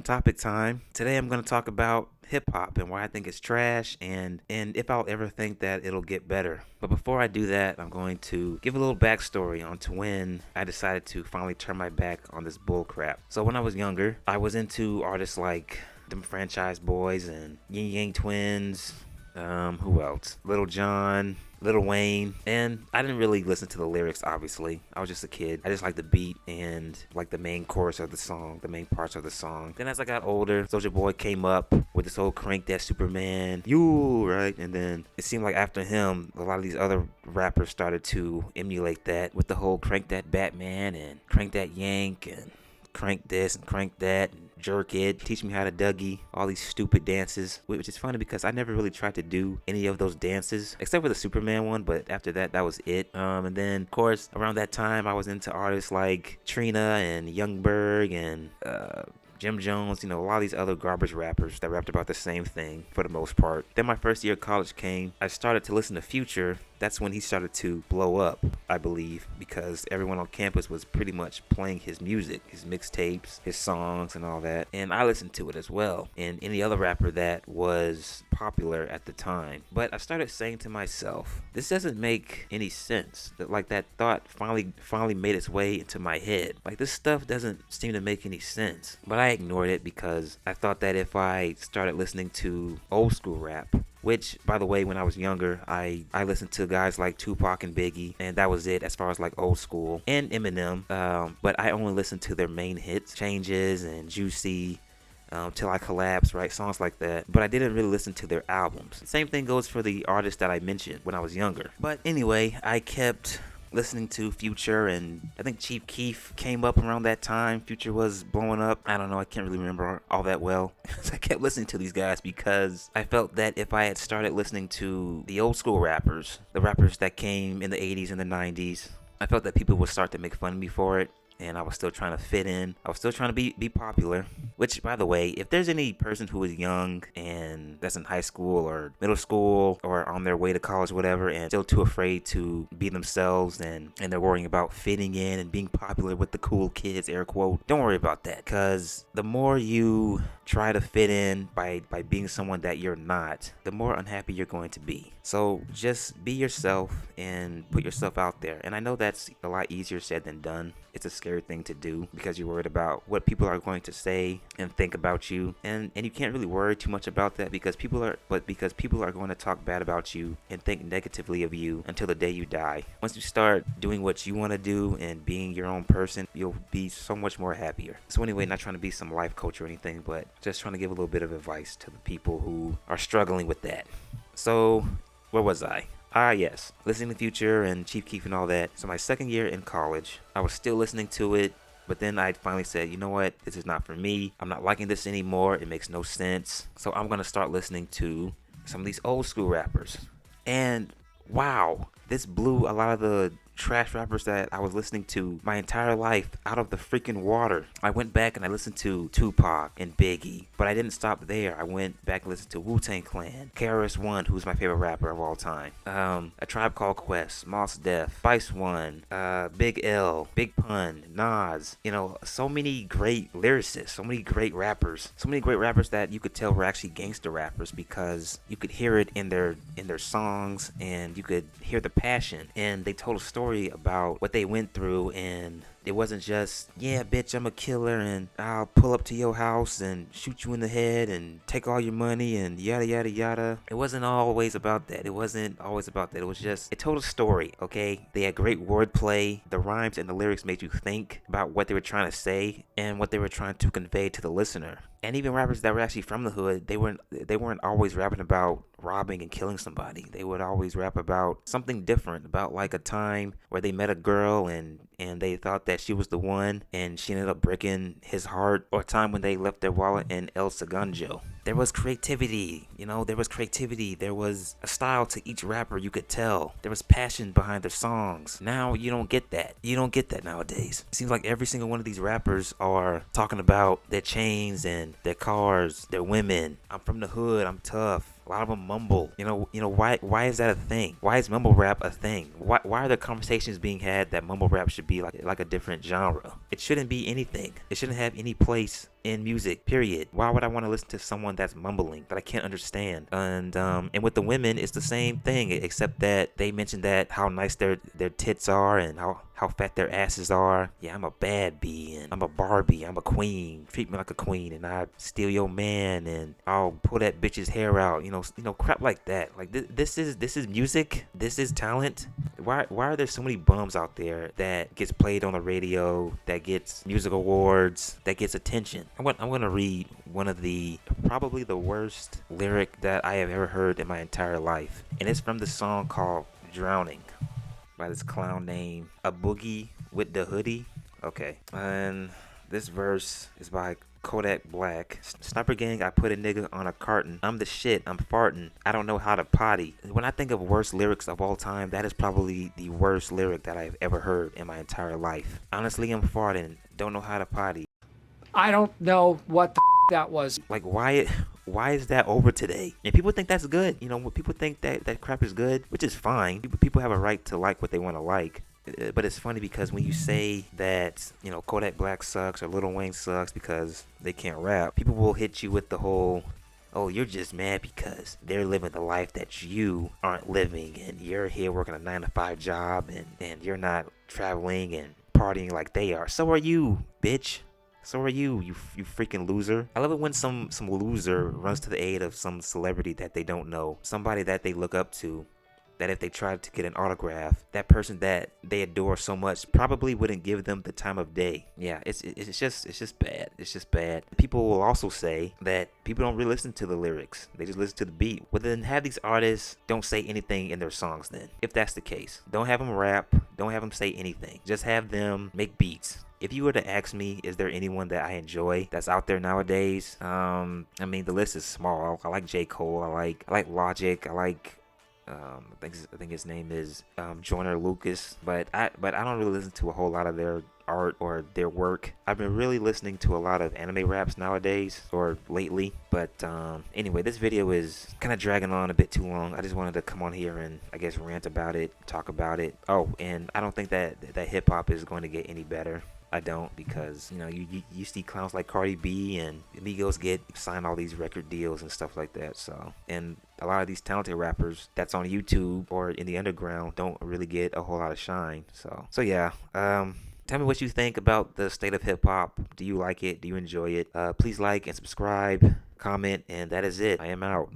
random topic time. Today I'm going to talk about hip hop and why I think it's trash and if I'll ever think that it'll get better. But before I do that, I'm going to give a little backstory onto when I decided to finally turn my back on this bull crap. So when I was younger, I was into artists like them Franchise Boys and Yin Yang Twins. Who else? Little John, Little Wayne, and I didn't really listen to the lyrics, obviously. I was just a kid. I just liked the beat and like the main chorus of the song, the main parts of the song. Then as I got older, Soulja Boy came up with this whole Crank That Superman, you, right? And then it seemed like after him, a lot of these other rappers started to emulate that with the whole Crank That Batman and Crank That Yank and crank this and crank that and jerk it, teach me how to Dougie, all these stupid dances, which is funny because I never really tried to do any of those dances except for the Superman one, but after that, that was it. And then of course around that time I was into artists like Trina and Youngberg and Jim Jones, a lot of these other garbage rappers that rapped about the same thing for the most part. Then my first year of college came. I started to listen to Future. That's when he started to blow up, I believe, because everyone on campus was pretty much playing his music, his mixtapes, his songs, and all that. And I listened to it as well, and any other rapper that was popular at the time. But I started saying to myself, this doesn't make any sense. That thought finally made its way into my head. Like, this stuff doesn't seem to make any sense. But I ignored it because I thought that if I started listening to old school rap, which, by the way, when I was younger, I listened to guys like Tupac and Biggie, and that was it as far as like old school, and Eminem, but I only listened to their main hits, Changes and Juicy, Till I Collapse, right? Songs like that. But I didn't really listen to their albums. Same thing goes for the artists that I mentioned when I was younger. But anyway, I kept listening to Future, and I think Chief Keef came up around that time. Future was blowing up. I don't know, I can't really remember all that well. So I kept listening to these guys because I felt that if I had started listening to the old school rappers, the rappers that came in the 80s and the 90s, I felt that people would start to make fun of me for it. And I was still trying to fit in. I was still trying to be popular. Which, by the way, if there's any person who is young and that's in high school or middle school or on their way to college, whatever, and still too afraid to be themselves and they're worrying about fitting in and being popular with the cool kids, air quote, don't worry about that. Because the more you try to fit in by being someone that you're not, the more unhappy you're going to be. So just be yourself and put yourself out there. And I know that's a lot easier said than done. It's a scary thing to do because you're worried about what people are going to say and think about you, and you can't really worry too much about that because people are going to talk bad about you and think negatively of you until the day you die. Once you start doing what you want to do and being your own person, you'll be so much more happier. So anyway, not trying to be some life coach or anything, but just trying to give a little bit of advice to the people who are struggling with that. So where was I? Yes, listening to Future and Chief Keef and all that. So my second year in college, I was still listening to it, but then I finally said, you know what, this is not for me. I'm not liking this anymore. It makes no sense. So I'm going to start listening to some of these old school rappers. And wow, this blew a lot of the trash rappers that I was listening to my entire life out of the freaking water. I went back and I listened to Tupac and Biggie, but I didn't stop there. I went back and listened to Wu-Tang Clan, KRS-One, who's my favorite rapper of all time, A Tribe Called Quest, Mos Def, Spice One, Big L, Big Pun, Nas. So many great lyricists, so many great rappers that you could tell were actually gangster rappers because you could hear it in their songs and you could hear the passion, and they told a story about what they went through, and it wasn't just, yeah, bitch, I'm a killer and I'll pull up to your house and shoot you in the head and take all your money and yada yada yada. It wasn't always about that. It was just, it told a story, okay? They had great wordplay. The rhymes and the lyrics made you think about what they were trying to say and what they were trying to convey to the listener. And even rappers that were actually from the hood, they weren't always rapping about robbing and killing somebody. They would always rap about something different, about like a time where they met a girl and they thought that she was the one and she ended up breaking his heart, or a time when they left their wallet in El Segundo. There was creativity, there was a style to each rapper, you could tell. There was passion behind their songs. Now you don't get that. You don't get that nowadays. It seems like every single one of these rappers are talking about their chains and their cars, their women. I'm from the hood, I'm tough. A lot of them mumble. Why is that a thing? Why is mumble rap a thing? Why are there conversations being had that mumble rap should be like a different genre? It shouldn't be anything. It shouldn't have any place in music, period. Why would I want to listen to someone that's mumbling that I can't understand? And with the women, it's the same thing, except that they mention that how nice their tits are and how fat their asses are. Yeah, I'm a bad bee and I'm a Barbie. I'm a queen. Treat me like a queen and I steal your man and I'll pull that bitch's hair out. Crap like that. Like this is music. This is talent. Why are there so many bums out there that gets played on the radio, that gets music awards, that gets attention? I'm gonna read one of probably the worst lyric that I have ever heard in my entire life, and it's from the song called "Drowning" by this clown named A Boogie with the Hoodie. Okay, and this verse is by Kodak Black. Sniper gang, I put a nigga on a carton. I'm the shit, I'm farting. I don't know how to potty. When I think of worst lyrics of all time, that is probably the worst lyric that I've ever heard in my entire life. Honestly, I'm farting. Don't know how to potty. I don't know what the that was. Like, why is that over today? And people think that's good. When people think that crap is good, which is fine. People have a right to like what they want to like. But it's funny because when you say that, Kodak Black sucks or Lil Wayne sucks because they can't rap, people will hit you with the whole, oh, you're just mad because they're living the life that you aren't living and you're here working a 9-to-5 job and you're not traveling and partying like they are. So are you, bitch. So are you freaking loser. I love it when some loser runs to the aid of some celebrity that they don't know, somebody that they look up to, that if they tried to get an autograph, that person that they adore so much probably wouldn't give them the time of day. Yeah, it's just bad. It's just bad. People will also say that people don't really listen to the lyrics. They just listen to the beat. Well, then have these artists don't say anything in their songs then. If that's the case. Don't have them rap. Don't have them say anything. Just have them make beats. If you were to ask me, is there anyone that I enjoy that's out there nowadays? The list is small. I like J. Cole. I like Logic. I like I think his name is Joyner Lucas, but I don't really listen to a whole lot of their art or their work. I've been really listening to a lot of anime raps nowadays or lately, but anyway, this video is kind of dragging on a bit too long. I just wanted to come on here and I guess rant about it, talk about it. Oh, and I don't think that hip hop is going to get any better. I don't, because you see clowns like Cardi B and Migos get signed all these record deals and stuff like that. So, and a lot of these talented rappers that's on YouTube or in the underground don't really get a whole lot of shine. So yeah. Tell me what you think about the state of hip hop. Do you like it? Do you enjoy it? Please like and subscribe, comment, and that is it. I am out.